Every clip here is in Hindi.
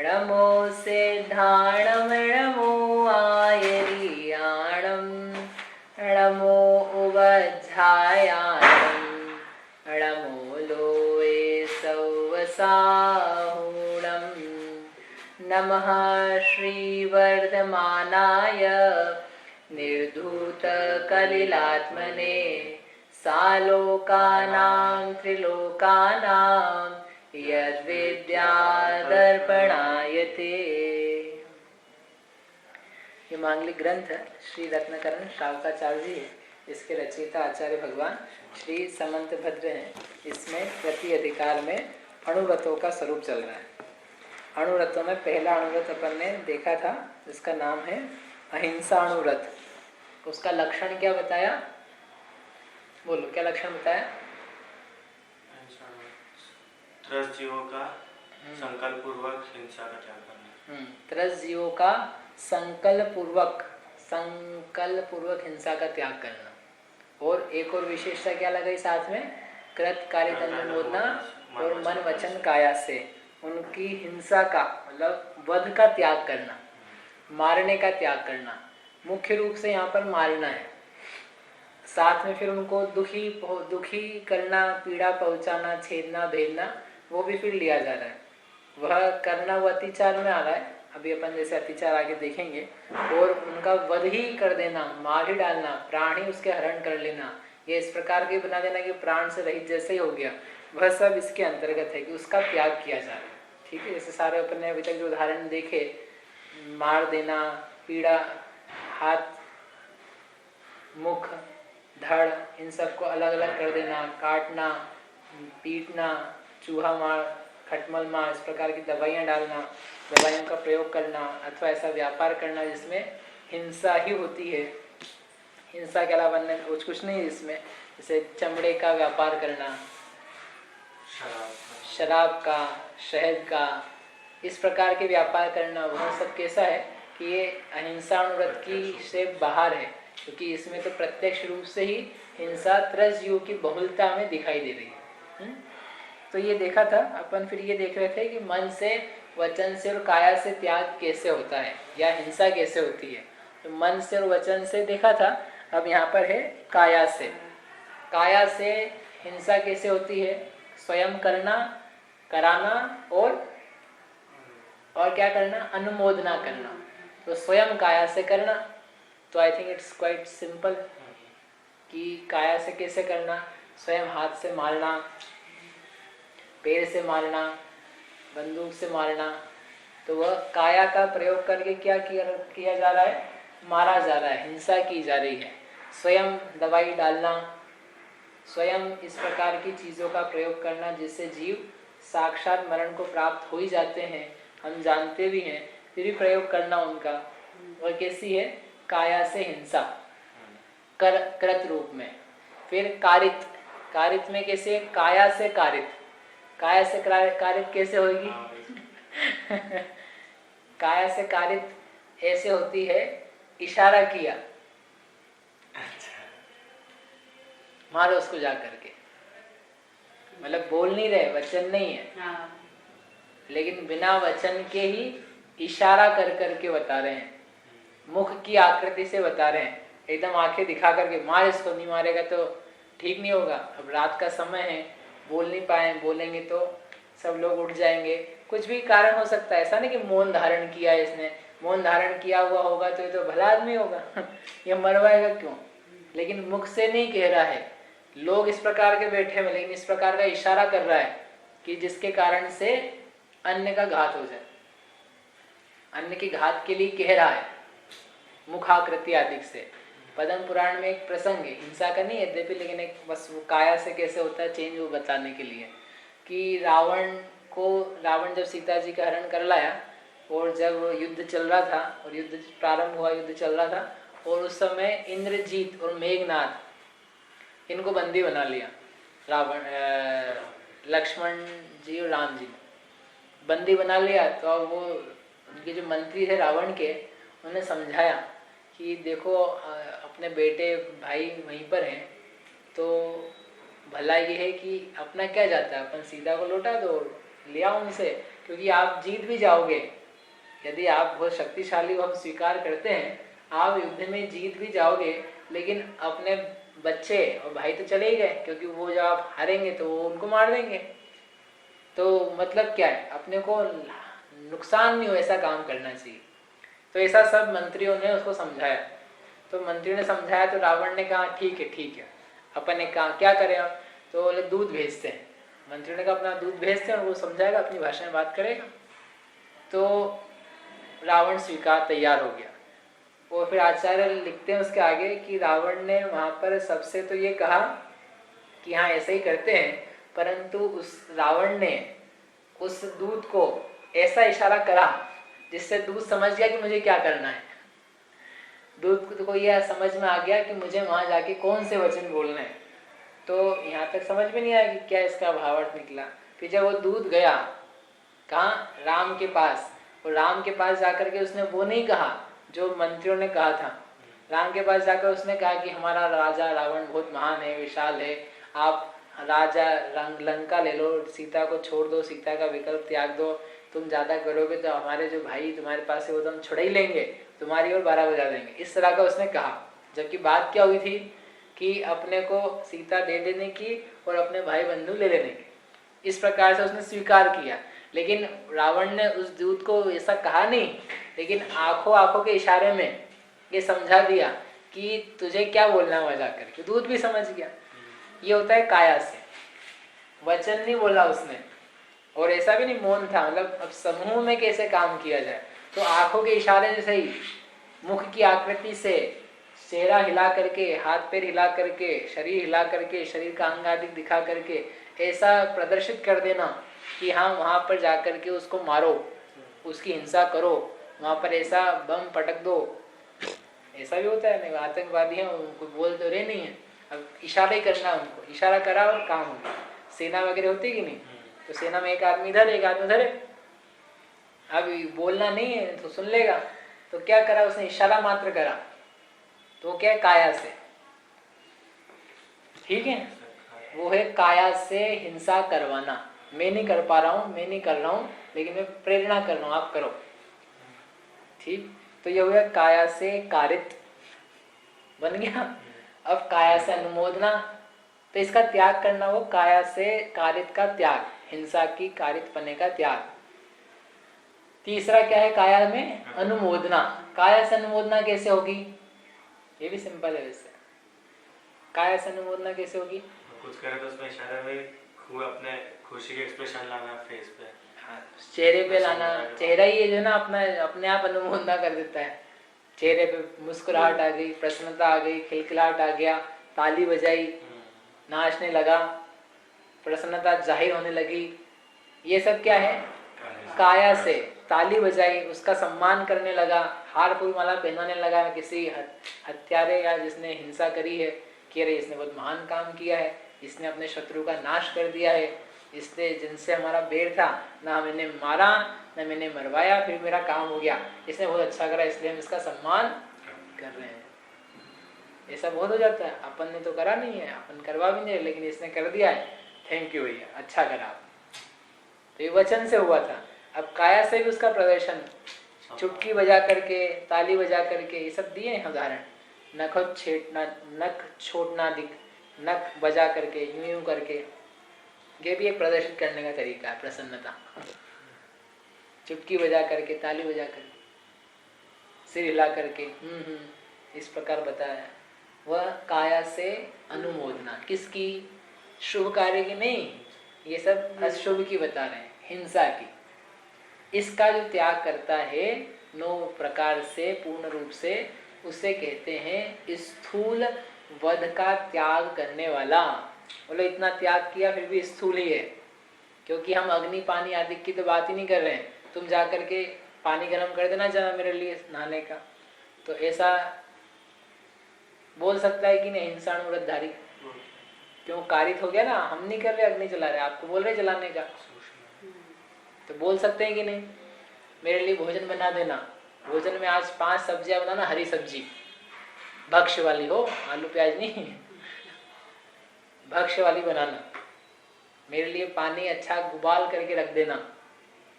णमो सिद्धाणं णमो आयर्याणं णमो उवज्झायाणं णमो लोये सौवसाहुणं नमः श्रीवर्धमानाय निर्धूतकलिलात्मने सालोकानां त्रिलोकानां यद्विद्यादर्पणायते। ये मांगलिक ग्रंथ है, श्री रत्नकरण श्रावकाचार्य जी है। इसके रचयिता आचार्य भगवान श्री समंतभद्र हैं। इसमें प्रति अधिकार में अणुव्रतों का स्वरूप चल रहा है। अणुव्रतों में पहला अणुव्रत अपन ने देखा था, जिसका नाम है अहिंसा अणुव्रत। उसका लक्षण क्या बताया? बोलो, क्या लक्षण बताया? त्रस जीवों का संकल्प पूर्वक हिंसा का त्याग करना। त्रस जीवों का संकल्प पूर्वक हिंसा का त्याग करना। और एक और विशेषता क्या लगाई साथ में? कृत कार्य अनुमोदना और मन वचन काया से उनकी हिंसा का मतलब वध का त्याग करना, मारने का त्याग करना। मुख्य रूप से यहाँ पर मारना है, साथ में फिर उनको दुखी करना, पीड़ा पहुंचाना, छेदना, भेदना, वो भी फिर लिया जा रहा है। वह करना वो अतिचार में आ रहा है, अभी अपन जैसे अतिचार आगे देखेंगे। और उनका वध ही कर देना, मार ही डालना, प्राण ही उसके हरण कर लेना, ये इस प्रकार के बना देना कि प्राण से रहित जैसे ही हो गया, वह सब इसके अंतर्गत है कि उसका त्याग किया जा रहा है। ठीक है, जैसे सारे अपन ने अभी तक जो उदाहरण देखे, मार देना, पीड़ा, हाथ, मुख, धड़, इन सबको अलग अलग कर देना, काटना, पीटना, चूहा मार, खटमल मार, इस प्रकार की दवाइयाँ डालना, दवाइयों का प्रयोग करना, अथवा ऐसा व्यापार करना जिसमें हिंसा ही होती है। हिंसा के अलावा कुछ नहीं इसमें, जैसे चमड़े का व्यापार करना, शराब का, शहद का, इस प्रकार के व्यापार करना, वह सब कैसा है कि ये अहिंसा अणुव्रत की से बाहर है, क्योंकि इसमें तो प्रत्यक्ष रूप से ही हिंसा त्रस जीवों की बहुलता में दिखाई दे रही है। तो ये देखा था अपन। फिर ये देख रहे थे कि मन से, वचन से और काया से त्याग कैसे होता है, या हिंसा कैसे होती है। तो मन से और वचन से देखा था, अब यहाँ पर है काया से। काया से हिंसा कैसे होती है? स्वयं करना, कराना, और क्या करना? अनुमोदना करना। तो स्वयं काया से करना, तो I think it's quite simple कि काया से कैसे करना। स्वयं हाथ से मारना, पैर से मारना, बंदूक से मारना, तो वह काया का प्रयोग करके क्या किया जा रहा है? मारा जा रहा है, हिंसा की जा रही है। स्वयं दवाई डालना, स्वयं इस प्रकार की चीज़ों का प्रयोग करना जिससे जीव साक्षात मरण को प्राप्त हो ही जाते हैं, हम जानते भी हैं, फिर भी प्रयोग करना उनका, वह कैसी है? काया से हिंसा, कृत रूप में। फिर कारित, कारित में कैसे? काया से कारित। काया से कारित कैसे होगी? काया से कारित ऐसे होती है, इशारा किया, मारो उसको जा करके, मतलब बोल नहीं रहे, वचन नहीं है, लेकिन बिना वचन के ही इशारा कर करके बता रहे हैं, मुख की आकृति से बता रहे हैं, एकदम आंखें दिखा करके, मार इसको, नहीं मारेगा तो ठीक नहीं होगा, अब रात का समय है, बोल नहीं पाए, बोलेंगे तो सब लोग उठ जाएंगे, कुछ भी कारण हो सकता है। ऐसा नहीं कि मौन धारण किया इसने, मौन धारण किया हुआ होगा तो ये तो भला आदमी होगा ये मरवाएगा क्यों? लेकिन मुख से नहीं कह रहा है, लोग इस प्रकार के बैठे हैं, लेकिन इस प्रकार का इशारा कर रहा है कि जिसके कारण से अन्य का घात हो जाए, अन्य की घात के लिए कह रहा है, मुखाकृति आदि से। पद्म पुराण में एक प्रसंग है, हिंसा का नहीं है यद्यपि, लेकिन एक बस वो काया से कैसे होता है चेंज, वो बताने के लिए कि रावण जब सीता जी का हरण कर लाया, और जब युद्ध चल रहा था, और युद्ध प्रारंभ हुआ, युद्ध चल रहा था, और उस समय इंद्रजीत और मेघनाथ इनको बंदी बना लिया, रावण, लक्ष्मण जी और राम जी बंदी बना लिया। तो अब वो उनके जो मंत्री थे रावण के, उन्होंने समझाया कि देखो अपने बेटे भाई वहीं पर हैं, तो भला ये है कि अपना क्या जाता है, अपन सीता को लौटा दो, ले आओ उनसे, क्योंकि आप जीत भी जाओगे, यदि आप बहुत शक्तिशाली हो, हम स्वीकार करते हैं, आप युद्ध में जीत भी जाओगे, लेकिन अपने बच्चे और भाई तो चले ही गए, क्योंकि वो जब आप हारेंगे तो वो उनको मार देंगे। तो मतलब क्या है, अपने को नुकसान नहीं हो ऐसा काम करना चाहिए। तो ऐसा सब मंत्रियों ने उसको समझाया। तो मंत्रियों ने समझाया तो रावण ने कहा ठीक है, अपन ने कहा क्या करें हम, तो बोले दूध भेजते हैं। मंत्रियों ने कहा अपना दूध भेजते हैं और वो समझाएगा, अपनी भाषा में बात करेगा। तो रावण स्वीकार तैयार हो गया। वो फिर आचार्य लिखते हैं उसके आगे कि रावण ने वहाँ पर सबसे तो ये कहा कि हाँ ऐसे ही करते हैं, परंतु उस रावण ने उस दूत को ऐसा इशारा करा जिससे दूत समझ गया कि मुझे क्या करना है। दूत को यह समझ में आ गया कि मुझे वहाँ जाके कौन से वचन बोलने हैं। तो यहाँ तक समझ में नहीं आया कि क्या इसका भावार्थ निकला। फिर जब वो दूत गया कहाँ, राम के पास, और राम के पास जाकर के उसने वो नहीं कहा जो मंत्रियों ने कहा था। राम के पास जाकर उसने कहा कि हमारा राजा रावण बहुत महान है, विशाल है, आप राजा लंका ले लो, सीता को छोड़ दो, सीता का विकल्प त्याग दो, तुम ज्यादा करोगे तो हमारे जो भाई तुम्हारे पास है वो तो हम छुड़ा ही लेंगे, तुम्हारी ओर 12 बजा देंगे, इस तरह का उसने कहा। जबकि बात क्या हुई थी कि अपने को सीता दे देने की और अपने भाई बंधु ले लेने की, इस प्रकार से उसने स्वीकार किया। लेकिन रावण ने उस दूत को ऐसा कहा नहीं, लेकिन आंखों के इशारे में ये समझा दिया कि तुझे क्या बोलना हुआ जाकर के, दूत भी समझ गया। ये होता है काया से, वचन नहीं बोला उसने, और ऐसा भी नहीं मौन था, मतलब अब समूह में कैसे काम किया जाए, तो आंखों के इशारे से ही, मुख की आकृति से, चेहरा हिला करके, हाथ पैर हिला करके, शरीर हिला करके, शरीर का अंग आदि दिखा करके ऐसा प्रदर्शित कर देना कि हाँ वहां पर जाकर के उसको मारो, उसकी हिंसा करो, वहां पर ऐसा बम पटक दो। ऐसा भी होता है, नहीं आतंकवादी हैं, उनको बोल तो रहे नहीं है, अब इशारा ही करना, उनको इशारा करा और काम हो गया। सेना वगैरह होती कि नहीं, तो सेना में एक आदमी इधर एक आदमी उधर, अब बोलना नहीं है तो सुन लेगा, तो क्या करा उसने, इशारा मात्र करा, तो क्या काया से, ठीक है, वो है काया से हिंसा करवाना। मैं नहीं कर पा रहा हूँ, मैं नहीं कर रहा हूँ, लेकिन मैं प्रेरणा कर रहा हूँ, आप करो, ठीक। तो ये हुआ काया से कारित बन गया। अब काया से अनुमोदना, तो इसका त्याग करना, वो काया से कारित का त्याग, हिंसा की कारित पने का त्याग। तीसरा क्या है काया में, अनुमोदना। काया से अनुमोदना कैसे होगी, ये भी सिंपल है वैसे। काया से अनुमोदना कैसे होगी, कुछ करे तो उसमें इशारे में अपने खुशी के एक्सप्रेशन लाना फेस पे, हाँ चेहरे पे लाना, चेहरा ही जो ना अपने आप अनुमोदना कर देता है। चेहरे पे मुस्कुराहट आ गई, प्रसन्नता आ गई, खिलखिलाहट आ गया, ताली बजाई, नाचने लगा, प्रसन्नता जाहिर होने लगी, ये सब क्या है, काया से। ताली बजाई, उसका सम्मान करने लगा, हार फूल माला पहनाने लगा किसी हत्यारे या जिसने हिंसा करी है, कि अरे इसने बहुत महान काम किया है, इसने अपने शत्रु का नाश कर दिया है, इसने जिनसे हमारा बैर था ना मैंने मारा ना मैंने मरवाया, फिर मेरा काम हो गया, इसने बहुत अच्छा करा, इसलिए हम इसका सम्मान कर रहे हैं। ऐसा बहुत हो जाता है, अपन ने तो करा नहीं है, अपन करवा भी नहीं, लेकिन इसने कर दिया है, थैंक यू भैया, अच्छा करा। तो ये वचन से हुआ था। अब काया से भी उसका प्रदर्शन, चुटकी बजा करके, ताली बजा करके, ये सब दिए हैं उदाहरण। नख छेटना, नख छोड़ना, नख बजा करके, यूं यूं करके, ये भी एक प्रदर्शित करने का तरीका है, प्रसन्नता। चुटकी बजा करके, ताली बजा करके, सिर हिला करके, इस प्रकार बताया। वह काया से अनुमोदना, किसकी, शुभ कार्य की नहीं, ये सब अशुभ की बता रहे हैं, हिंसा की। इसका जो त्याग करता है 9 प्रकार से पूर्ण रूप से, उसे कहते हैं स्थूल वध का त्याग करने वाला। बोलो इतना त्याग किया फिर भी स्थूल ही है, क्योंकि हम अग्नि पानी आदि की तो बात ही नहीं कर रहे हैं। तुम जाकर के पानी गर्म कर देना जरा मेरे लिए नहाने का, तो ऐसा बोल सकता है कि नहीं हिंसाणु व्रतधारी, क्यों कारित हो गया ना, हम नहीं कर रहे अग्नि जला रहे, आपको बोल रहे जलाने का, तो बोल सकते हैं कि नहीं मेरे लिए भोजन बना देना, भोजन में आज 5 सब्जियां बनाना, हरी सब्जी भक्ष्य वाली हो, आलू प्याज नहीं, भक्ष्य वाली बनाना, मेरे लिए पानी अच्छा उबाल करके रख देना,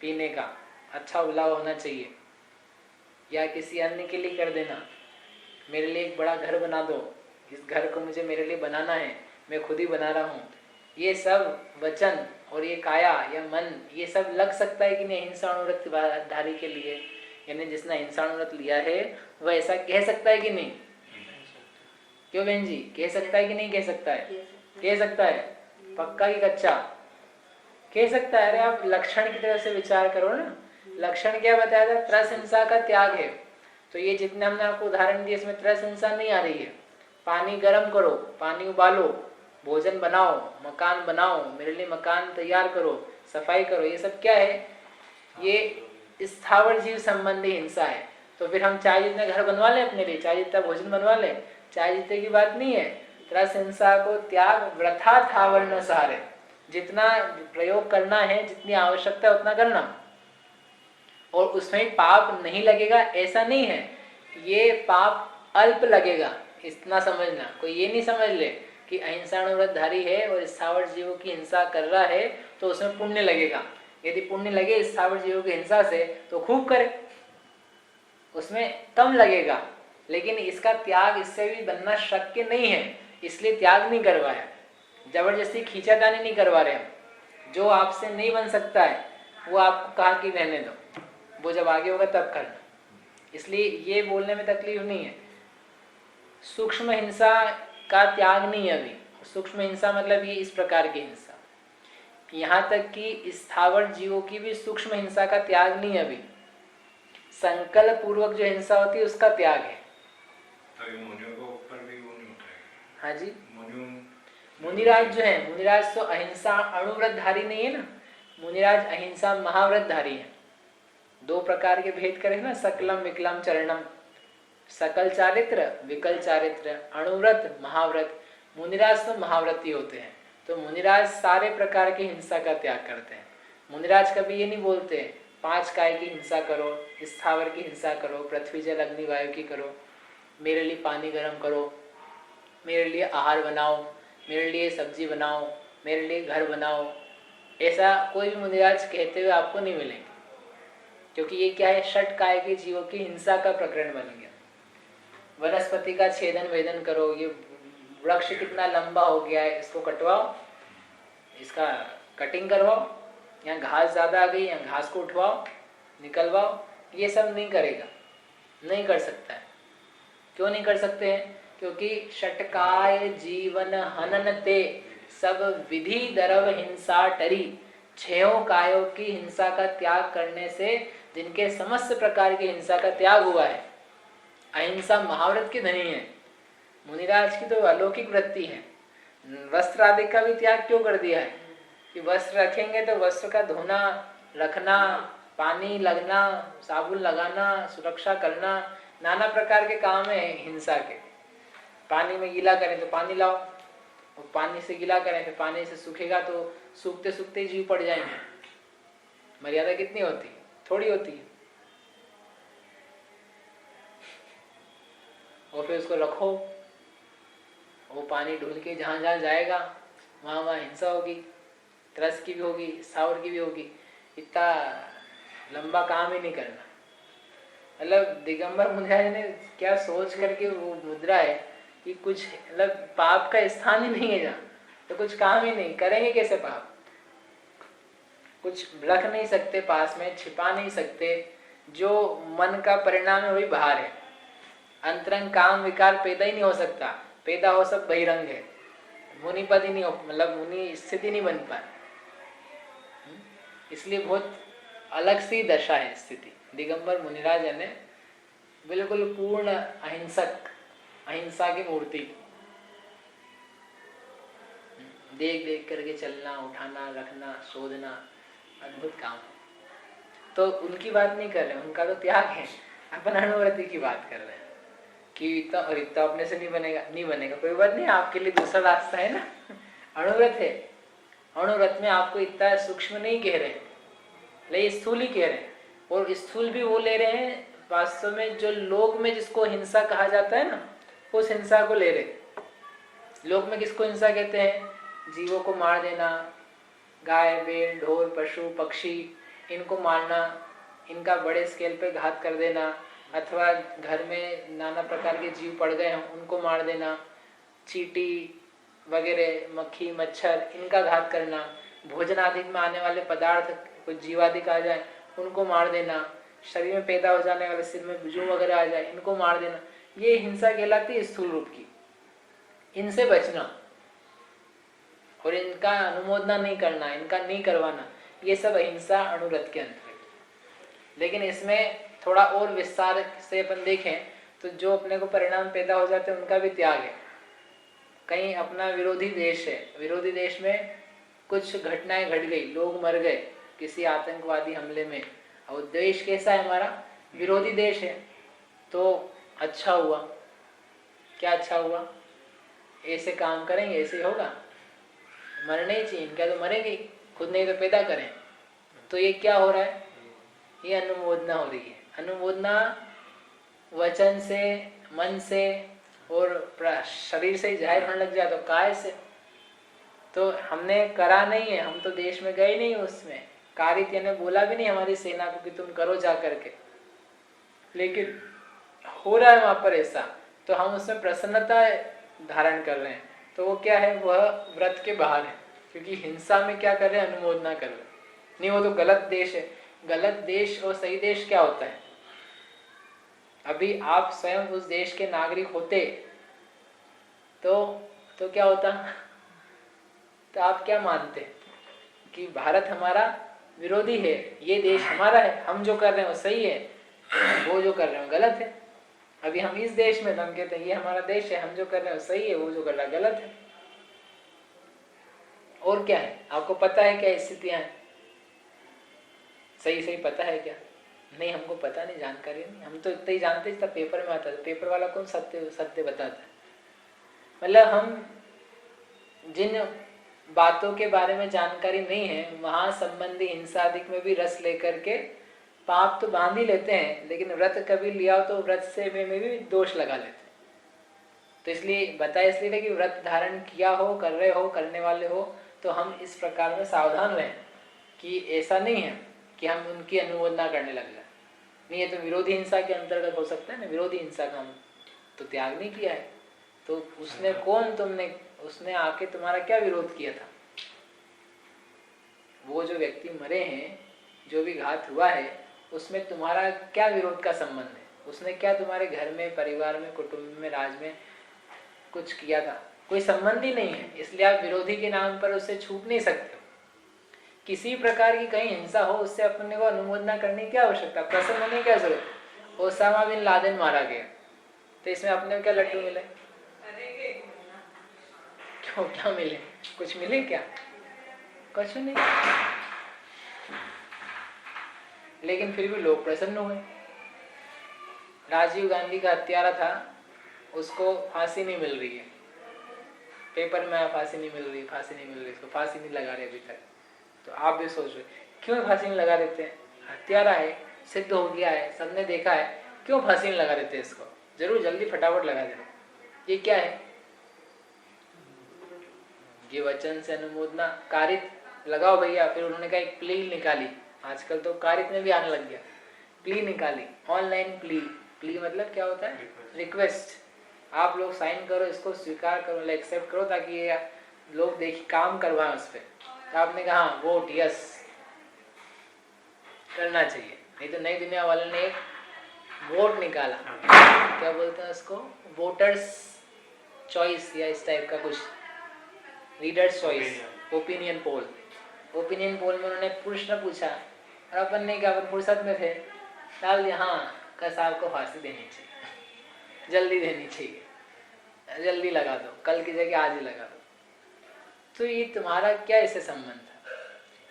पीने का अच्छा उबलाव होना चाहिए, या किसी अन्य के लिए कर देना, मेरे लिए एक बड़ा घर बना दो, इस घर को मुझे मेरे लिए बनाना है, मैं खुद ही बना रहा हूँ, ये सब वचन और ये काया या मन ये सब लग सकता है कि नहीं अहिंसा अनुव्रत धारी के लिए? यानी जिसने अहिंसा अनुव्रत लिया है वह ऐसा कह सकता है कि नहीं? क्यों बहन जी, कह सकता है कि नहीं कह सकता है? कह सकता है। पक्का कि कच्चा? कह सकता है। अरे आप लक्षण की तरह से विचार करो ना। लक्षण क्या बताया था? त्रस हिंसा का त्याग है। तो ये जितने हमने आपको उदाहरण दिए इसमें त्रस हिंसा नहीं आ रही है। पानी गर्म करो, पानी उबालो, भोजन बनाओ, मकान बनाओ, मेरे लिए मकान तैयार करो, सफाई करो, ये सब क्या है? ये स्थावर जीव संबंधी हिंसा है। तो फिर हम चाहे जितने घर बनवा लें अपने लिए, चाहे जितना भोजन बनवा लें, चाहे जितने की बात नहीं है। त्रस हिंसा को त्याग वृथा थावर न सहारे, जितना प्रयोग करना है, जितनी आवश्यकता है उतना करना, और उसमें पाप नहीं लगेगा ऐसा नहीं है। ये पाप अल्प लगेगा, इतना समझना। कोई ये नहीं समझ ले कि अहिंसानुव्रतधारी है और स्थावर जीवों की हिंसा कर रहा है तो उसमें पुण्य लगेगा। यदि पुण्य लगे स्थावर जीवों की हिंसा से तो खूब करे, उसमें कम लगेगा। लेकिन इसका त्याग इससे भी बनना शक्य नहीं है, इसलिए त्याग नहीं करवाया, जबरदस्ती खींचातानी नहीं करवा रहे हम। जो आपसे नहीं बन सकता है वो आपको कहा कि रहने दो, वो जब आगे होगा तब करना। इसलिए ये बोलने में तकलीफ नहीं है। सूक्ष्म हिंसा का त्याग नहीं है अभी। सूक्ष्म हिंसा मतलब ये इस प्रकार की हिंसा, यहाँ तक कि स्थावर जीवों की भी सूक्ष्म हिंसा का त्याग नहीं है अभी। संकल्प पूर्वक जो हिंसा होती है उसका त्याग है। हाँ जी, मुनिराज जो है, मुनिराज तो अहिंसा अणुव्रतधारी नहीं है ना, मुनिराज अहिंसा महाव्रतधारी है। दो प्रकार के भेद करें ना, सकलम विकलम चरणम। सकल चारित्र, विकल चारित्र, अणुव्रत, महाव्रत। मुनिराज तो महाव्रती होते हैं। तो मुनिराज सारे प्रकार की हिंसा का त्याग करते हैं। मुनिराज कभी ये नहीं बोलते 5 काय की हिंसा करो, स्थावर की हिंसा करो, पृथ्वी जल अग्नि वायु की करो, मेरे लिए पानी गर्म करो, मेरे लिए आहार बनाओ, मेरे लिए सब्जी बनाओ, मेरे लिए घर बनाओ। ऐसा कोई भी मुनिराज कहते हुए आपको नहीं मिलेंगे, क्योंकि ये क्या है? षट काय के जीवों की हिंसा का प्रकरण बन गया। वनस्पति का छेदन वेदन करो, ये वृक्ष कितना लंबा हो गया है इसको कटवाओ, इसका कटिंग करवाओ, यहाँ घास ज्यादा आ गई यहाँ घास को उठवाओ निकलवाओ, ये सब नहीं करेगा, नहीं कर सकता है। क्यों नहीं कर सकते हैं? क्योंकि षटकाय जीवन हनन ते सब विधि दरव हिंसा टरी। 6 कायों की हिंसा का त्याग करने से जिनके समस्त प्रकार की हिंसा का त्याग हुआ है, अहिंसा महाव्रत की धनी है। मुनिराज की तो अलौकिक वृत्ति है। वस्त्र आदि का भी त्याग क्यों कर दिया है? कि वस्त्र रखेंगे तो वस्त्र का धोना, रखना, पानी लगना, साबुन लगाना, सुरक्षा करना, नाना प्रकार के काम है हिंसा के। पानी में गीला करें तो पानी लाओ, और पानी से गीला करें फिर पानी से सूखेगा तो सूखते सूखते जीव पड़ जाएंगे। मर्यादा कितनी होती है? थोड़ी होती है। और फिर उसको रखो, वो पानी ढूल के जहां जहां जाएगा वहां वहां हिंसा होगी, त्रस की भी होगी, सावर की भी होगी। इतना लंबा काम ही नहीं करना। मतलब दिगंबर मुनिराज ने क्या सोच करके वो मुद्रा है कि कुछ मतलब पाप का स्थान ही नहीं है जहाँ, तो कुछ काम ही नहीं करेंगे। कैसे पाप? कुछ रख नहीं सकते पास में, छिपा नहीं सकते। जो मन का परिणाम है वही बाहर है। अंतरंग काम विकार पैदा ही नहीं हो सकता, पैदा हो सब बहिरंग है। मुनि पद ही नहीं हो, मतलब मुनि स्थिति नहीं बन पाए। इसलिए बहुत अलग सी दशा है स्थिति। दिगंबर मुनिराज ने बिल्कुल पूर्ण अहिंसक, अहिंसा की मूर्ति, देख देख करके चलना, उठाना, रखना, शोधना, अद्भुत काम। तो उनकी बात नहीं कर रहे, उनका तो त्याग है। अपन अनुव्रति की बात कर रहे हैं कि इतना और इतना अपने से नहीं बनेगा, नहीं बनेगा, कोई बात नहीं, आपके लिए दूसरा रास्ता है ना। अनुव्रत है, अनुव्रत में आपको इतना सूक्ष्म नहीं कह रहे, लेकिन स्थूल ही कह रहे हैं। और स्थूल भी वो ले रहे हैं वास्तव में जो लोक में जिसको हिंसा कहा जाता है ना, उस हिंसा को ले रहे। लोक में किसको हिंसा कहते हैं? जीवों को मार देना, गाय बैल ढोर पशु पक्षी, इनको मारना, इनका बड़े स्केल पे घात कर देना, अथवा घर में नाना प्रकार के जीव पड़ गए हों उनको मार देना, चींटी वगैरह, मक्खी मच्छर, इनका घात करना, भोजन आदि में आने वाले पदार्थ कुछ जीवादिक आ जाए उनको मार देना, शरीर में पैदा हो जाने वाले सिर में बिजू वगैरह आ जाए इनको मार देना, ये हिंसा कहलाती है स्थूल रूप की। इनसे बचना और इनका अनुमोदना नहीं करना, इनका नहीं करवाना, ये सब अहिंसा अणुव्रत के अंतर्गत। लेकिन इसमें थोड़ा और विस्तार से अपन देखें तो जो अपने को परिणाम पैदा हो जाते हैं उनका भी त्याग है। कहीं अपना विरोधी देश है, विरोधी देश में कुछ घटनाएं घट गई, लोग मर गए किसी आतंकवादी हमले में, और देश कैसा है हमारा, विरोधी देश है, तो अच्छा हुआ। क्या अच्छा हुआ, ऐसे काम करेंगे ऐसे होगा, मरने ही चाहिए, इनका तो मरेंगे, खुद नहीं तो पैदा करें। तो ये क्या हो रहा है, ये अनुमोदना हो रही है। अनुमोदना वचन से, मन से और शरीर से ही जाहिर होने लग जाए तो काय से। तो हमने करा नहीं है, हम तो देश में गए नहीं, उसमें कारित ने बोला भी नहीं हमारी सेना को कि तुम करो जा करके, लेकिन हो रहा है वहां पर ऐसा, तो हम उसमें प्रसन्नता धारण कर रहे हैं। तो वो क्या है, वह व्रत के बाहर है, क्योंकि हिंसा में क्या कर रहे हैं, अनुमोदना कर रहे हैं। नहीं, वो तो गलत देश है। गलत देश और सही देश क्या होता है, अभी आप स्वयं उस देश के नागरिक होते तो क्या होता, तो आप क्या मानते कि भारत हमारा विरोधी है, ये देश हमारा है, हम जो कर रहे हैं वो सही है, वो जो कर रहे हैं वो गलत है। अभी हम इस देश में, तो हम कहते हैं ये हमारा देश है, हम जो कर रहे हैं वो सही है, वो जो कर रहा है गलत है। और क्या है, आपको पता है क्या स्थितियां हैं, सही पता है क्या, नहीं हमको पता नहीं, जानकारी नहीं, हम तो इतना ही जानते जितना पेपर में आता है। पेपर वाला कौन सत्य बताता है। मतलब हम जिन बातों के बारे में जानकारी नहीं है, वहां संबंधी हिंसा आदि में भी रस लेकर के पाप तो बांध ही लेते हैं, लेकिन व्रत कभी लिया हो तो व्रत से में भी दोष लगा लेते हैं। तो इसलिए बताया इसलिए कि व्रत धारण किया हो, कर रहे हो, करने वाले हो, तो हम इस प्रकार में सावधान रहें कि ऐसा नहीं है कि हम उनकी अनुमोदना करने लग जाए। नहीं, ये तो विरोधी हिंसा के अंतर्गत हो सकता है ना, विरोधी हिंसा का हम तो त्याग नहीं किया है, तो उसने कौन, उसने आके तुम्हारा क्या विरोध किया था। वो जो व्यक्ति मरे हैं, जो भी घात हुआ है, उसमें तुम्हारा क्या विरोध का संबंध है, उसने क्या तुम्हारे घर में, परिवार में, कुटुंब में, राज में कुछ किया था, कोई संबंध ही नहीं है। इसलिए आप विरोधी के नाम पर उससे छूट नहीं सकते हो। किसी प्रकार की कहीं हिंसा हो, उससे अपने को अनुमोदना करने की आवश्यकता, प्रसन्न होने की क्या जरूरत। ओसामा बिन लादेन मारा गया, तो इसमें अपने को क्या लड्डू मिले, क्यों, क्या मिले, कुछ मिले क्या, कुछ नहीं, लेकिन फिर भी लोग प्रसन्न हुए। राजीव गांधी का हत्यारा था, उसको फांसी नहीं मिल रही है, पेपर में फांसी नहीं मिल रही, फांसी नहीं मिल रही, इसको फांसी नहीं लगा रहे अभी तक। तो आप भी सोच रहे क्यों फांसी नहीं लगा देते, हत्यारा है, सिद्ध हो गया है, सबने देखा है, क्यों फांसी नहीं लगा देते इसको, जरूर जल्दी फटाफट लगा देना। ये क्या है, ये वचन से अनुमोदना, कारित लगाओ भैया। फिर उन्होंने कहा एक प्ली निकाली, आजकल तो कारित में भी आने लग गया, प्ली निकाली, ऑनलाइन प्ली मतलब क्या होता है, रिक्वेस्ट। आप लोग साइन करो, इसको स्वीकार करो, एक्सेप्ट करो, ताकि ये लोग देखिए काम करवाएं उस पर। तो आपने कहा वोट यस करना चाहिए, नहीं तो नई दुनिया वाले ने एक वोट निकाला, क्या बोलते हैं उसको, वोटर्स चॉइस या इस टाइप का कुछ, readers choice, opinion poll. Opinion poll में उन्होंने प्रश्न पूछा और अपन ने क्या, अपन फुर्सत में थे, डाल दिया हाँ का साहब को फांसी देनी चाहिए, जल्दी देनी चाहिए, जल्दी लगा दो, कल की जगह आज ही लगा दो। तो ये तुम्हारा क्या इससे संबंध है,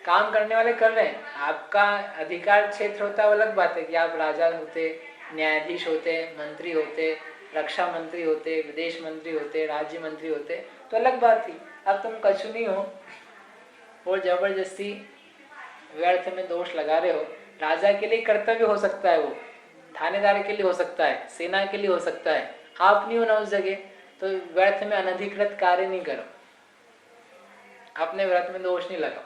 काम करने वाले कर रहे हैं, आपका अधिकार क्षेत्र होता है वो अलग बात है कि आप राजा होते, न्यायाधीश होते, मंत्री होते, रक्षा मंत्री होते, विदेश मंत्री होते, राज्य मंत्री होते, तो अलग बात थी। अब तुम कछु नहीं हो और जबरदस्ती व्यर्थ में दोष लगा रहे हो। राजा के लिए कर्तव्य हो सकता है, वो थानेदार के लिए हो सकता है, सेना के लिए हो सकता है, आप नहीं हो ना उस जगह, तो व्यर्थ में अनधिकृत कार्य नहीं करो, अपने व्रत में दोष नहीं लगाओ।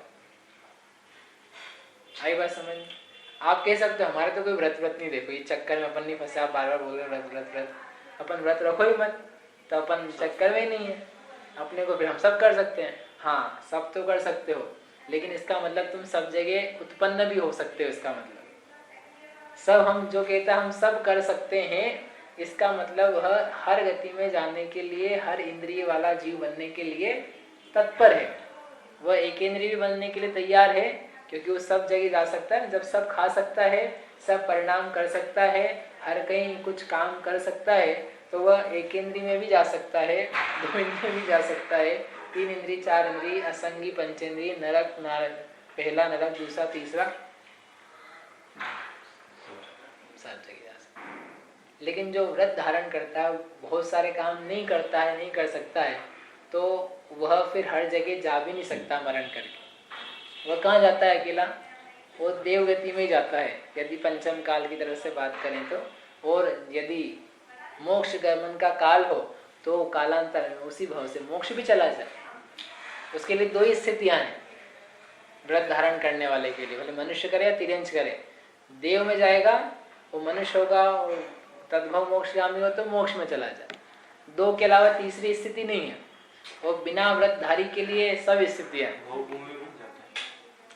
आई बात समझ में? आप कह सकते हो हमारे तो कोई व्रत नहीं, देखो ये चक्कर में अपन नहीं फंसे, आप बार बार बोल रहे व्रत व्रत व्रत, अपन व्रत रखो ही मत, तो अपन चक्कर में ही नहीं है अपने को, फिर हम सब कर सकते हैं। हाँ सब तो कर सकते हो, लेकिन इसका मतलब तुम सब जगह उत्पन्न भी हो सकते हो, इसका मतलब सब हम जो कहता है हम सब कर सकते हैं, इसका मतलब वह हर गति में जाने के लिए, हर इंद्रिय वाला जीव बनने के लिए तत्पर है, वह एक इंद्रिय भी बनने के लिए तैयार है, क्योंकि वो सब जगह जा सकता है। जब सब खा सकता है, सब परिणाम कर सकता है, हर कहीं कुछ काम कर सकता है, तो वह एक इंद्रिय में भी जा सकता है, दो इंद्रिय में भी जा सकता है, तीन इंद्रिय, चार इंद्रिय, असंगी, पंचेंद्रिय, नरक नारक, पहला नरक, दूसरा, तीसरा, सब जगह जा सकता है। लेकिन जो व्रत धारण करता है, बहुत सारे काम नहीं करता है, नहीं कर सकता है, तो वह फिर हर जगह जा भी नहीं सकता मरण करके। वह कहाँ जाता है अकेला? वो देवगति में जाता है, यदि पंचम काल की तरफ से बात करें तो। और यदि मोक्ष गमन का काल हो तो कालांतर में उसी भाव से मोक्ष भी चला जाए। उसके लिए दो ही स्थितियां हैं व्रत धारण करने वाले के लिए, भले मनुष्य करे या तिर्यंच करे। देव में जाएगा वो मनुष्य होगा, और तद्भव मोक्षगामी हो तो मोक्ष में चला जाए। दो के अलावा तीसरी स्थिति नहीं है। और बिना व्रतधारी के लिए सब स्थितियां हैं। भोग भूमि में जाता है।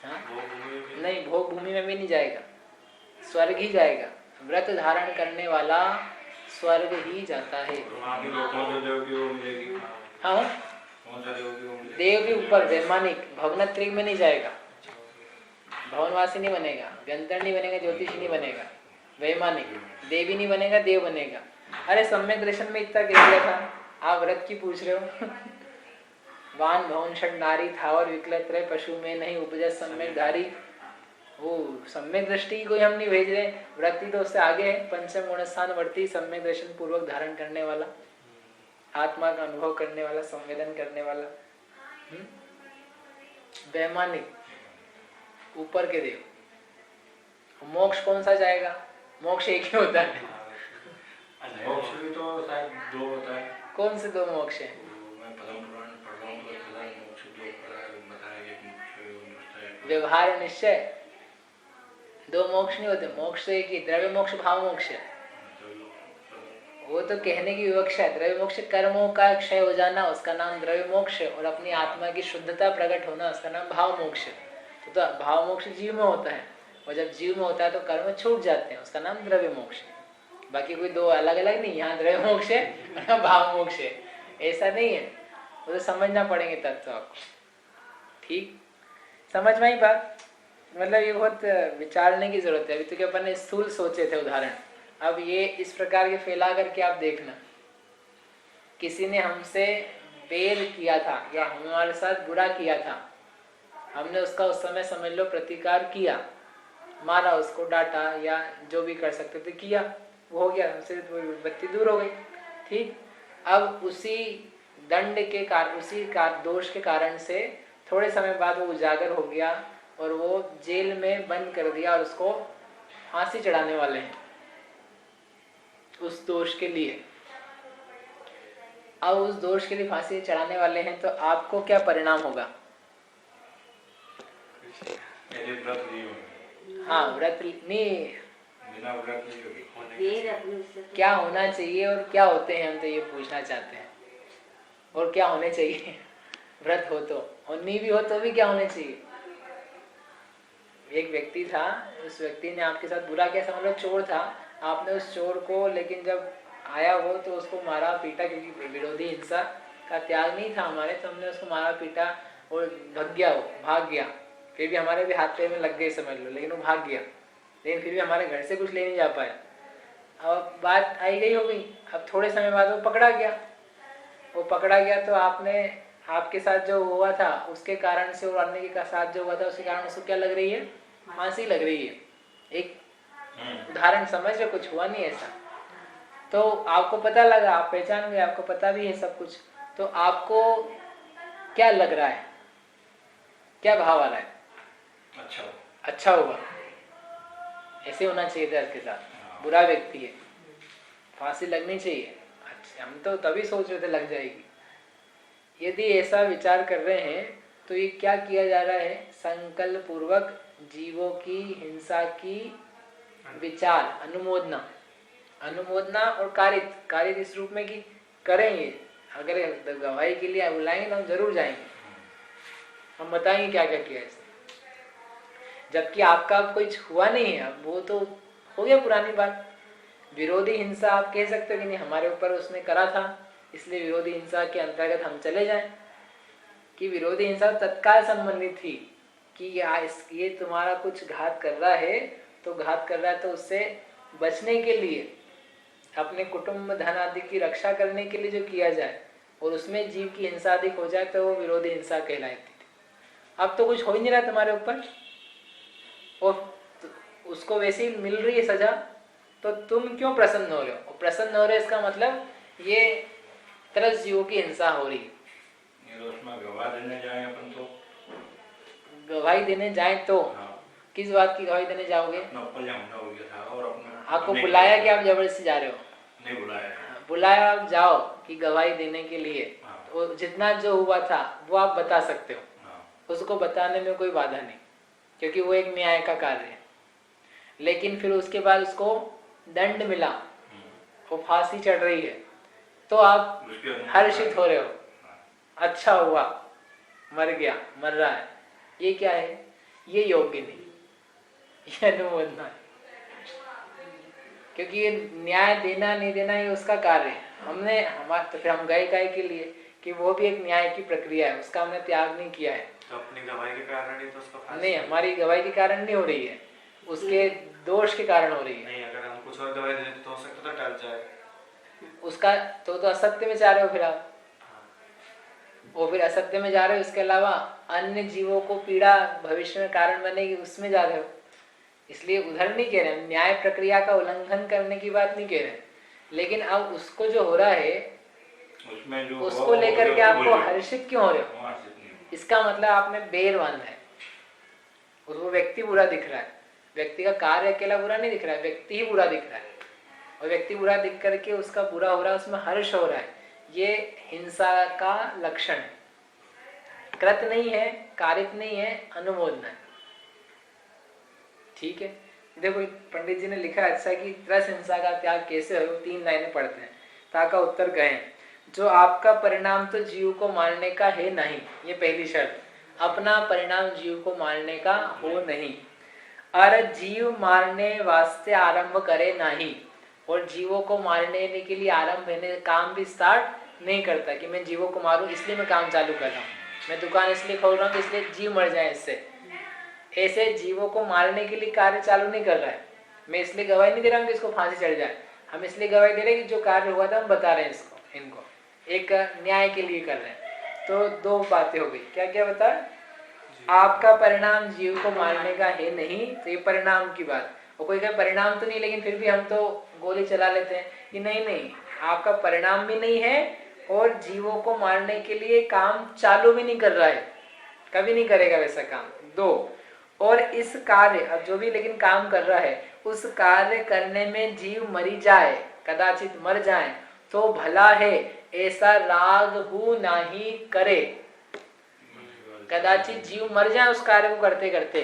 हाँ? भोग भूमि में भी नहीं, भोग भूमि में भी नहीं जाएगा, स्वर्ग ही जाएगा। व्रत धारण करने वाला स्वर्ग ही जाता है। वहाँ के लोग कौन से देव की वो मिलेगी? हाँ, कौन सा देव की वो मिलेगी? देव भी ऊपर वैमानिक भवनत्रिक में नहीं जाएगा, भवनवासी नहीं बनेगा, व्यंतर नहीं बनेगा, ज्योतिषी नहीं बनेगा, वैमानिक देवी नहीं बनेगा, देव बनेगा। अरे सम्यक दर्शन में इतना कह दिया था, आप व्रत की पूछ रहे हो? वान भवन षड नारी थावर विकल त्रय पशु में नहीं उपजत सम्यक धारी। वो सम्यक दृष्टि कोई हम नहीं भेज रहे, वृत्ति तो उससे आगे है। पंचम गुण स्थान वर्ती, सम्यक दर्शन पूर्वक धारण करने वाला, आत्मा का अनुभव करने वाला, संवेदन करने वाला, वैमानिक ऊपर के देव। मोक्ष कौन सा जाएगा? मोक्ष एक ही होता है। मोक्ष भी तो शायद दो होता है। कौन से दो मोक्ष हैं? मैं पद्म पुराण पढ़ रहा हूँ तो सदा मोक्ष दो बताया गया, मोक्ष है। व्यवहार निश्चय, दो मोक्ष नहीं होते। मोक्ष तो एक ही, द्रव्य मोक्ष, भाव मोक्ष है। वो तो कहने की विवक्षा है। द्रव्य मोक्ष कर्मों का क्षय हो जाना, उसका नाम द्रव्य मोक्ष है, और अपनी आत्मा की शुद्धता प्रकट होना, उसका नाम भाव मोक्ष है। तो भाव मोक्ष जीव में होता है, और जब जीव में होता है तो कर्म छूट जाते हैं, उसका नाम द्रव्य मोक्ष है। बाकी कोई दो अलग अलग नहीं, यहाँ द्रव्य मोक्ष है और भाव मोक्ष है, ऐसा नहीं है। वो तो समझना पड़ेंगे तत्व आपको। ठीक समझ में आई बात? मतलब ये बहुत विचारने की जरूरत है। अभी तो क्या अपन ने स्थूल सोचे थे उदाहरण, अब ये इस प्रकार के फैला करके आप देखना। किसी ने हमसे बैर किया था या हमारे साथ बुरा किया था, हमने उसका उस समय समझ लो प्रतिकार किया, मारा उसको, डांटा या जो भी कर सकते थे किया, वो हो गया, हमसे विपत्ति दूर हो गई। ठीक, अब उसी दंड के कारण, उसी दोष के कारण से थोड़े समय बाद वो उजागर हो गया और वो जेल में बंद कर दिया और उसको फांसी चढ़ाने वाले हैं उस दोष के लिए। अब उस दोष के लिए फांसी चढ़ाने वाले हैं, तो आपको क्या परिणाम होगा? व्रत नहीं होगी। हाँ, व्रत नहीं, बिना व्रत नहीं होगी। क्या होना चाहिए और क्या होते हैं, हम तो ये पूछना चाहते हैं। और क्या होने चाहिए? व्रत हो तो, और नहीं भी हो तो भी क्या होने चाहिए? एक व्यक्ति था, उस व्यक्ति ने आपके साथ बुरा किया, समझ लो चोर था, आपने उस चोर को, लेकिन जब आया वो तो उसको मारा पीटा, क्योंकि विरोधी हिंसा का त्याग नहीं था हमारे, तो हमने उसको मारा पीटा और भग गया, वो भाग गया। फिर भी हमारे भी हाथ पैर में लग गए समझ लो, लेकिन वो भाग गया, लेकिन फिर भी हमारे घर से कुछ ले नहीं जा पाया। अब बात आई गई हो गई। अब थोड़े समय बाद वो पकड़ा गया। वो पकड़ा गया तो आपने, आपके साथ जो हुआ था उसके कारण से, और अन्य के साथ जो हुआ था उसके कारण उसको क्या लग रही है? फांसी लग रही है। एक उदाहरण समझ रहे, कुछ हुआ नहीं ऐसा, तो आपको पता लगा, आप पहचान गए, आपको पता भी है सब कुछ, तो आपको क्या लग रहा है? क्या भाव आ रहा है? अच्छा होगा, ऐसे होना चाहिए था इसके साथ। बुरा व्यक्ति है, फांसी लगनी चाहिए। अच्छा, हम तो तभी सोच रहे थे लग जाएगी। यदि ऐसा विचार कर रहे हैं तो ये क्या किया जा रहा है? संकल्प पूर्वक जीवों की हिंसा की विचार, अनुमोदना और कारित इस रूप में कि करेंगे। अगर गवाही के लिए बुलाएंगे तो हम जरूर जाएंगे, हम बताएंगे क्या क्या किया इसने। जबकि आपका अब कुछ हुआ नहीं है, अब वो तो हो गया पुरानी बात। विरोधी हिंसा आप कह सकते हो कि नहीं हमारे ऊपर उसने करा था, इसलिए विरोधी हिंसा के अंतर्गत हम चले जाएं। कि विरोधी हिंसा तत्काल संबंधित थी कि ये तुम्हारा कुछ घात कर रहा है, तो घात कर रहा है तो उससे बचने के लिए, अपने कुटुंब धन आदि की रक्षा करने के लिए जो किया जाए और उसमें जीव की हिंसा अधिक हो जाए तो वो विरोधी हिंसा कहलाती थी। अब तो कुछ हो ही नहीं रहा तुम्हारे ऊपर और उसको वैसे ही मिल रही है सजा, तो तुम क्यों प्रसन्न हो रहे हो? प्रसन्न हो रहे हो इसका मतलब ये तरस जीवों की हिंसा हो रही है। उसमें गवाही देने जाए अपन तो, गवाही देने जाए तो हाँ, किस बात की गवाही देने जाओगे? और आपको बुलाया कि आप जबरदस्ती जा रहे हो? नहीं बुलाया। बुलाया आप जाओ कि गवाही देने के लिए, हाँ। तो जितना जो हुआ था वो आप बता सकते हो। हाँ। उसको बताने में कोई बाधा नहीं, क्योंकि वो एक न्याय का कार्य है। लेकिन फिर उसके बाद उसको दंड मिला, वो फांसी चढ़ रही है, तो आप हर्षित हो रहे हो, अच्छा हुआ, मर गया, मर रहा है, ये क्या है? ये योग्य नहीं, ये अनुमोदना है। क्योंकि ये न्याय देना नहीं देना ये उसका कार्य है। हमने तो फिर हम गए के लिए कि वो भी एक न्याय की प्रक्रिया है, उसका हमने त्याग नहीं किया है। तो अपनी गवाही के कारण ही तो उसका फांसी नहीं, हमारी गवाही के कारण नहीं हो रही है, उसके दोष के कारण हो रही है। नहीं, अगर हम कुछ और गवाही दे देते तो हो सकता था टल जाए उसका तो असत्य में जा रहे हो फिर आप, वो फिर असत्य में जा रहे हो। इसके अलावा अन्य जीवों को पीड़ा भविष्य में कारण बनेगी, उसमें जा रहे हो। इसलिए उधर नहीं कह रहे, न्याय प्रक्रिया का उल्लंघन करने की बात नहीं कह रहे, लेकिन अब उसको जो हो रहा है उसमें जो उसको लेकर के आपको हर्षित क्यों हो रहे हो? इसका मतलब आपने बैर बांधा है। वो व्यक्ति बुरा दिख रहा है, व्यक्ति का कार्य अकेला बुरा नहीं दिख रहा है, व्यक्ति ही बुरा दिख रहा है, और व्यक्ति बुरा दिख करके उसका बुरा हो रहा है, उसमें हर्ष हो रहा है। ये हिंसा का लक्षण है, कृत नहीं है, कारित नहीं है, अनुमोदना है। ठीक है, देखो पंडित जी ने लिखा अच्छा कि त्रस हिंसा का त्याग कैसे हो, 3 लाइनें पढ़ते हैं ताका उत्तर कहें। जो आपका परिणाम तो जीव को मारने का है नहीं, ये पहली शर्त, अपना परिणाम जीव को मारने का हो नहीं। और जीव मारने वास्ते आरंभ करे नहीं, और जीवों को मारने के लिए आरंभ होने काम भी स्टार्ट नहीं करता कि मैं जीवों को मारूं इसलिए मैं काम चालू कर रहा हूँ, मैं दुकान इसलिए खोल रहा हूँ इसलिए जीव मर जाए इससे। ऐसे जीवों को मारने के लिए कार्य चालू नहीं कर रहा है। मैं इसलिए गवाही नहीं दे रहा हूँ कि इसको फांसी चढ़ जाए, हम इसलिए गवाही दे रहे हैं कि जो कार्य हुआ था हम बता रहे हैं इसको, इनको एक न्याय के लिए कर रहे हैं। तो 2 बातें हो गई, क्या क्या बता? आपका परिणाम जीव को मारने का है नहीं, तो ये परिणाम की बात। और कोई कहे परिणाम तो नहीं, लेकिन फिर भी हम तो गोली चला लेते हैं, कि नहीं, आपका परिणाम भी नहीं है और जीवों को मारने के लिए काम चालू भी नहीं कर रहा है, कभी नहीं करेगा वैसा काम। 2, और इस कार्य, अब जो भी लेकिन काम कर रहा है, उस कार्य करने में जीव मरी जाए, कदाचित मर जाए तो भला है, ऐसा राग हु नहीं करे। कदाचित जीव मर जाए उस कार्य को करते करते,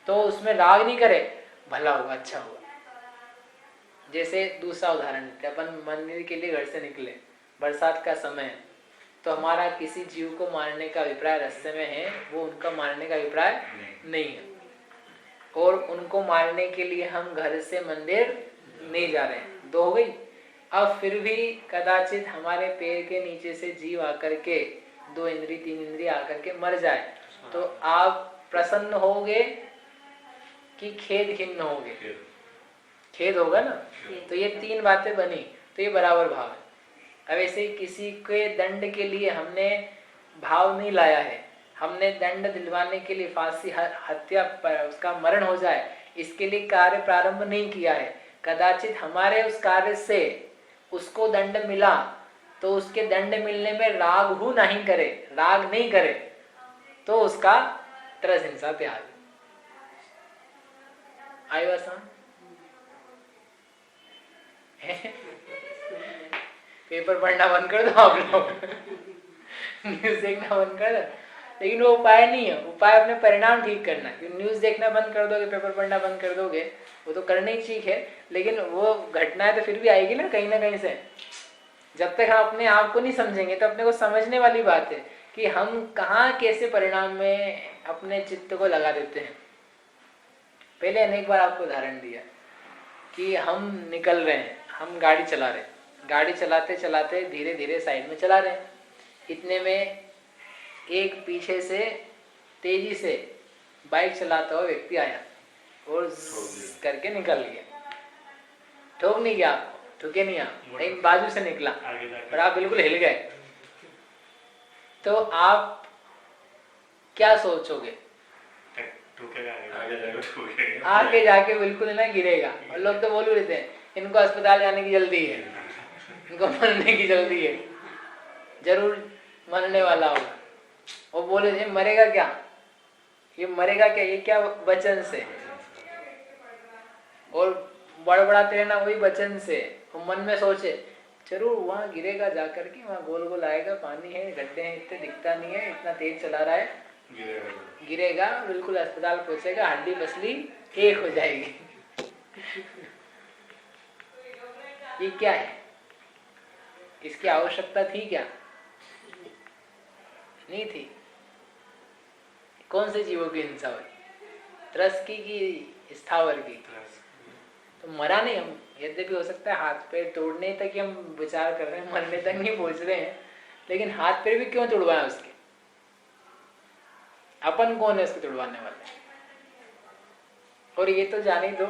तो उसमें राग नहीं करे, भला हुआ, अच्छा हुआ। जैसे दूसरा उदाहरण देते, अपन मंदिर के लिए घर से निकले, बरसात का समय है, तो हमारा किसी जीव को मारने का अभिप्राय रास्ते में है, वो उनका मारने का अभिप्राय नहीं है, और उनको मारने के लिए हम घर से मंदिर नहीं जा रहे हैं। 2 हो गई। अब फिर भी कदाचित हमारे पैर के नीचे से जीव आकर के, 2 इंद्रिय 3 इंद्रिय आकर के मर जाए, तो आप प्रसन्न होगे कि खेद खिन्न होगे? खेद होगा ना। तो ये 3 बातें बनी, तो ये बराबर भाव है। अब ऐसे ही किसी के दंड के लिए हमने भाव नहीं लाया है, हमने दंड दिलवाने के लिए फांसी, हत्या पर उसका मरण हो जाए, इसके लिए कार्य प्रारंभ नहीं किया है। कदाचित हमारे उस कार्य से उसको दंड मिला, तो उसके दंड मिलने में राग हु नहीं करे, राग नहीं करे, तो उसका त्रस हिंसा त्याग। आयो आसान? पेपर पढ़ना बंद कर दो आप लोग, न्यूज देखना बंद कर दो, लेकिन वो उपाय नहीं है। उपाय अपने परिणाम ठीक करना है। न्यूज़ देखना बंद कर दोगे, पेपर पढ़ना बंद कर दोगे, वो तो करना ही ठीक है, लेकिन वो घटनाएं तो फिर भी आएगी ना कहीं से। जब तक हम अपने आप को नहीं समझेंगे तो अपने को समझने वाली बात है कि हम कहाँ कैसे परिणाम में अपने चित्त को लगा देते हैं। पहले अनेक बार आपको उदाहरण दिया कि हम निकल रहे हैं, हम गाड़ी चला रहे हैं, गाड़ी चलाते चलाते धीरे धीरे साइड में चला रहे हैं, इतने में एक पीछे से तेजी से बाइक चलाता हुआ व्यक्ति आया और करके निकल गया। ठोक नहीं गया आपको, ठुके नहीं आप, लेकिन बाजू से निकला और आप बिल्कुल हिल गए। तो आप क्या सोचोगे? आगे जाके बिल्कुल ना गिरेगा। और लोग तो बोल रहे थे इनको अस्पताल जाने की जल्दी है, इनको मरने की जल्दी है, जरूर मरने वाला होगा। वो बोले थे मरेगा क्या, ये मरेगा क्या, ये क्या वचन से, और बड़बड़ाते रहना वही वचन से। वो मन में सोचे जरूर वहाँ गिरेगा, जाकर के वहाँ गोल गोल आएगा, पानी है, गड्ढे हैं, इतने दिखता नहीं है, इतना तेज चला रहा है, गिरेगा, बिल्कुल अस्पताल पहुंचेगा, हड्डी पसली एक हो जाएगी। ये क्या है? इसकी आवश्यकता थी क्या? नहीं थी। कौन से जीवों की हिंसा हुई? त्रस की कि स्थावर की? तो मरा नहीं हम, यद्यपि हो सकता है हाथ पैर तोड़ने तक ही हम विचार कर रहे हैं, मरने तक नहीं पहुंच रहे हैं, लेकिन हाथ पैर भी क्यों तोड़वाए उसके? अपन कौन है उसके तोड़वाने वाले? और ये तो जाने दो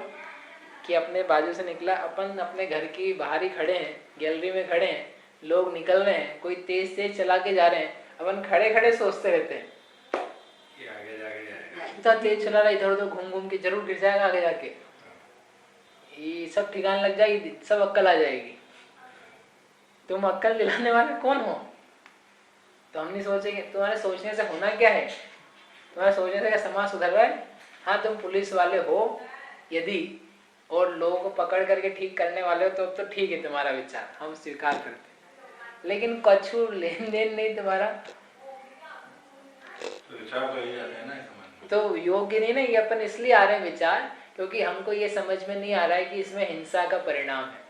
कि अपने बाजू से निकला, अपन अपने घर की बाहर ही खड़े हैं, गैलरी में खड़े हैं, लोग निकल रहे हैं, कोई तेज तेज चला के जा रहे हैं, अपन खड़े खड़े सोचते रहते हैं इतना तेज चला रहा है, इधर उधर घूम घूम के जरूर गिर जाएगा आगे जाके, ये सब ठिकाने लग जाएगी, सब अक्कल आ जाएगी। तुम अक्कल दिलाने वाले कौन हो? तो हम नहीं सोचेंगे। तुम्हारे सोचने से होना क्या है? तुम्हारे सोचने से क्या समाज सुधर रहा है? हाँ, तुम पुलिस वाले हो यदि और लोगों को पकड़ करके ठीक करने वाले हो तो ठीक है, तुम्हारा विचार हम स्वीकार करते, लेकिन कछु लेन देन नहीं तुम्हारा, तो योग्य नहीं ना। ये अपन इसलिए आ रहे हैं विचार, क्योंकि हमको ये समझ में नहीं आ रहा है कि इसमें हिंसा का परिणाम है,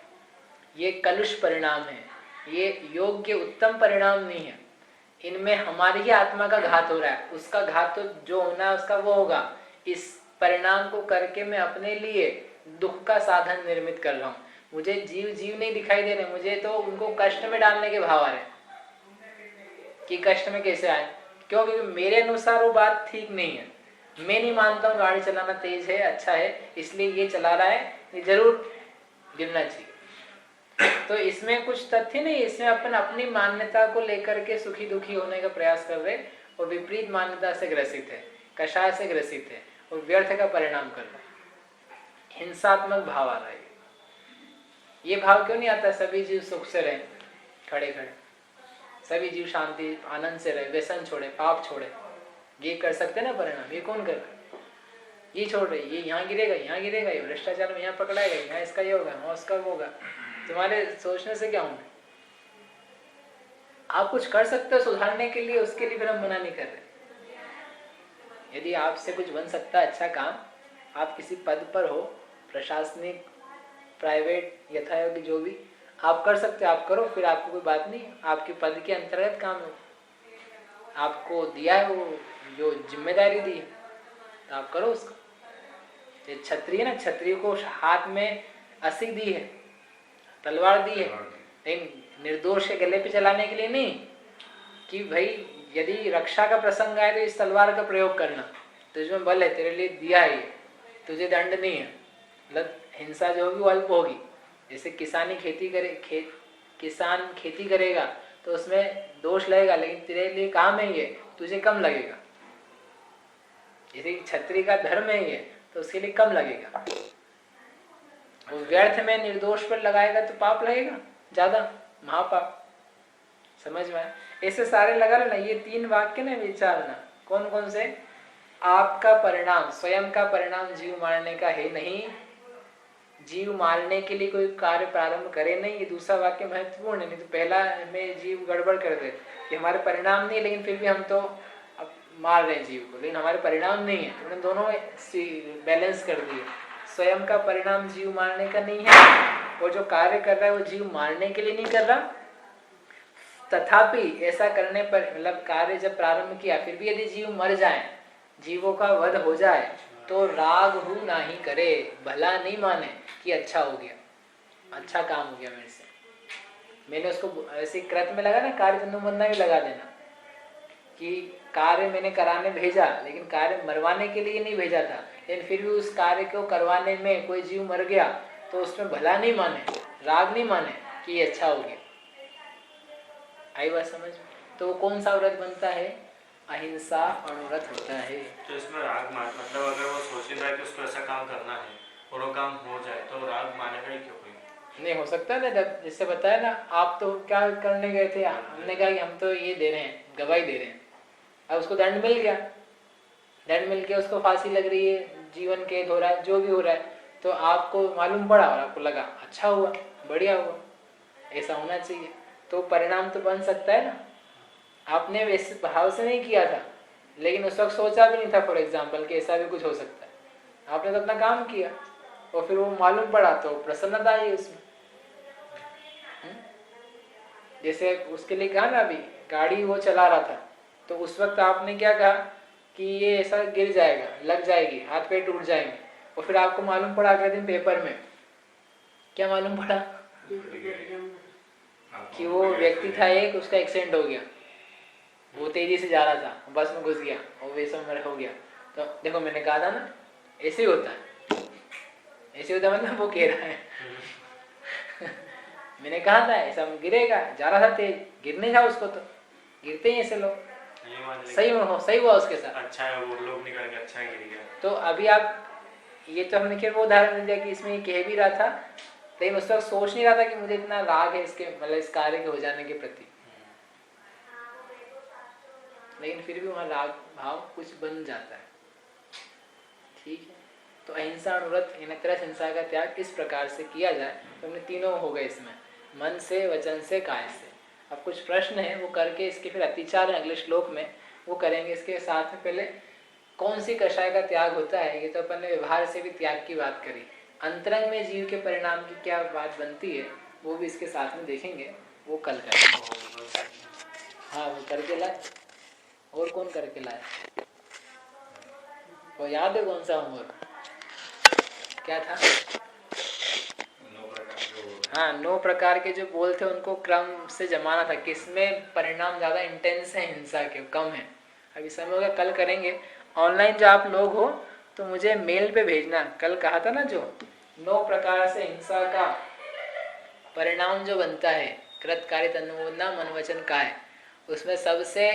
ये कलुष परिणाम है, ये योग्य उत्तम परिणाम नहीं है। इनमें हमारी ही आत्मा का घात हो रहा है, उसका घात तो जो होना है उसका वो होगा। इस परिणाम को करके मैं अपने लिए दुख का साधन निर्मित कर रहा हूँ। मुझे जीव जीव नहीं दिखाई दे रहे, मुझे तो उनको कष्ट में डालने के भाव आ रहे कि कष्ट में कैसे आए, क्योंकि मेरे अनुसार वो बात ठीक नहीं है। मैं नहीं मानता हूँ गाड़ी चलाना तेज है, अच्छा है, इसलिए ये चला रहा है, ये जरूर गिरना चाहिए। तो इसमें कुछ तथ्य नहीं, इसमें अपन अपनी मान्यता को लेकर के सुखी दुखी होने का प्रयास कर रहे और विपरीत मान्यता से ग्रसित है, कषाय से ग्रसित है और व्यर्थ का परिणाम कर रहा है। हिंसात्मक भाव आ रहा है। ये भाव क्यों नहीं आता? सभी जीव सुख से रहे, खड़े खड़े, सभी जीव शांति आनंद से रहे, व्यसन छोड़े, पाप छोड़े, ये कर सकते ना परिणाम? ये कौन कर रहा है? ये छोड़ रहे, ये यहाँ गिरेगा, यहाँ गिरेगा, ये भ्रष्टाचार में यहाँ पकड़ाएगा, यहाँ इसका ये होगा, वहाँ उसका होगा। तुम्हारे सोचने से क्या होगा? आप कुछ कर सकते हो सुधारने के लिए, उसके लिए फिर हम मना नहीं कर रहे। यदि आपसे कुछ बन सकता है अच्छा काम, आप किसी पद पर हो, प्रशासनिक, प्राइवेट, यथायोग्य जो भी आप कर सकते हो, आप करो, फिर आपको कोई बात नहीं, आपके पद के अंतर्गत काम है, आपको दिया है वो जो जिम्मेदारी दी है, तो आप करो उसको। ये क्षत्रिय ना, क्षत्रिय को हाथ में अस्सी दी है, तलवार दी है, लेकिन निर्दोष के गले पे चलाने के लिए नहीं कि भाई यदि रक्षा का प्रसंग आए तो इस तलवार का प्रयोग करना, तुझमें बल है, तेरे लिए दिया है, तुझे दंड नहीं है। मतलब हिंसा जो होगी वो अल्प होगी। जैसे किसानी खेती करे, किसान खेती करेगा तो उसमें दोष लगेगा, लेकिन तेरे लिए काम है ये, तुझे कम लगेगा। जैसे क्षत्रिय का धर्म है ये, तो उसके लिए कम लगेगा। वो व्यर्थ में निर्दोष पर लगाएगा तो पाप लगेगा ज्यादा, महापाप। समझ में आया? ऐसे सारे लगा लेना। ये 3 वाक्य ना विचारना। कौन कौन से? आपका परिणाम, स्वयं का परिणाम जीव मारने का है नहीं, जीव मारने के लिए कोई कार्य प्रारंभ करे नहीं। ये दूसरा वाक्य महत्वपूर्ण है, नहीं तो पहला में जीव गड़बड़ कर दे, ये हमारे परिणाम नहीं, लेकिन फिर भी हम तो मार रहे हैं जीव को, लेकिन हमारे परिणाम नहीं है। उन्होंने दोनों बैलेंस कर दिए। स्वयं का परिणाम जीव मारने का नहीं है, और जो कार्य कर रहा है वो जीव मारने के लिए नहीं कर रहा। तथापि ऐसा करने पर, मतलब कार्य जब प्रारंभ किया, फिर भी यदि जीव मर जाए, जीवों का वध हो जाए, तो राग हु नाही करे, भला नहीं माने कि अच्छा हो गया, अच्छा काम हो गया मेरे से। मैंने उसको ऐसे कृत में लगा ना, कार्य तनुबंधना भी लगा देना कि कार्य मैंने कराने भेजा, लेकिन कार्य मरवाने के लिए नहीं भेजा था, लेकिन फिर भी उस कार्य को करवाने में कोई जीव मर गया, तो उसमें भला नहीं माने, राग नहीं माने कि ये अच्छा हो गया। आई बात समझ में? तो कौन सा व्रत बनता है? अहिंसा अनुव्रत होता है। तो इसमें राग मान, मतलब अगर वो सोचेगा है कि उसको ऐसा काम करना है और वो काम हो जाए, तो राग मानेगा ही क्यों कोई? नहीं हो सकता ना, जब जिससे बताया ना, आप तो क्या करने गए थे, हमने कहा कि हम तो ये दे रहे हैं, गवाही दे रहे हैं। अब उसको दंड मिल गया, दंड मिल गया, उसको फांसी लग रही है, जीवन कैद हो रहा है, जो भी हो रहा है, तो आपको मालूम पड़ा और आपको लगा अच्छा हुआ, बढ़िया हुआ, ऐसा होना चाहिए, तो परिणाम तो बन सकता है ना। आपने वैसे भाव से नहीं किया था, लेकिन उस वक्त सोचा भी नहीं था फॉर एग्जाम्पल कि ऐसा भी कुछ हो सकता है। आपने तो अपना काम किया और फिर वो मालूम पड़ा, तो प्रसन्नता आई उसमें। जैसे उसके लिए कहा ना, अभी गाड़ी वो चला रहा था, तो उस वक्त आपने क्या कहा कि ये ऐसा गिर जाएगा, लग जाएगी, हाथ पैर टूट जाएंगे, और फिर आपको मालूम पड़ा अगले दिन पेपर में, क्या मालूम पड़ा कि वो व्यक्ति था एक, उसका एक्सीडेंट हो गया, वो तेजी से जा रहा था, बस में घुस गया और वैसा में हो गया। तो देखो मैंने कहा था ना, ऐसे ही होता है, ऐसे होता है, मतलब वो कह रहा है मैंने कहा था ऐसा गिरेगा, जा रहा था तेज, गिरने था उसको, तो गिरते ही ऐसे लोग। सही हुआ उसके साथ, अच्छा है, वो लोग नहीं करेंगे, अच्छा गिर गया। तो अभी आप, ये तो हमने क्या वो उदाहरण दिया कि इसमें ये कह भी रहा था, लेकिन उस वक्त सोच नहीं रहा था कि मुझे इतना राग है इसके, मतलब इस कार्य के हो जाने के प्रति, लेकिन फिर भी वहाँ राग भाव कुछ बन जाता है। ठीक है, तो अहिंसा अनुव्रत, तरह हिंसा का त्याग इस प्रकार से किया जाए, तो हमने तीनों हो गए इसमें, मन से, वचन से, काय से। अब कुछ प्रश्न है वो करके इसके फिर अतिचार है अगले श्लोक में, वो करेंगे। इसके साथ में पहले कौन सी कषाय का त्याग होता है, ये तो अपन ने व्यवहार से भी त्याग की बात करी, अंतरंग में जीव के परिणाम की क्या बात बनती है वो भी इसके साथ में देखेंगे, वो कल करेंगे। हाँ वो करके लाए, और कौन करके लाए, वो याद है कौन सा होमवर्क क्या था? 9 प्रकार के जो बोल थे उनको क्रम से जमाना था, किसमें परिणाम ज्यादा इंटेंस है, हिंसा के कम है। अभी समय होगा, कल करेंगे। ऑनलाइन जो आप लोग हो तो मुझे मेल पे भेजना, कल कहा था ना जो 9 प्रकार से हिंसा का परिणाम जो बनता है, कृत कार्य तन्मोदना मन वचन का है, उसमें सबसे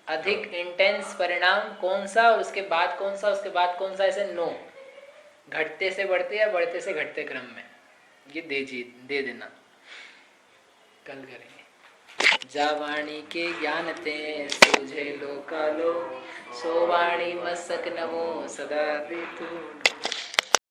अधिक इंटेंस परिणाम कौन सा, और उसके बाद कौन सा, उसके बाद कौन सा, ऐसे 9 घटते से बढ़ते या बढ़ते से घटते क्रम में, ये दे देना, कल करेंगे। जा वाणी के ज्ञान ते सूझे लोकालो, सो वाणी मस्तक नमो सदा ऋतु।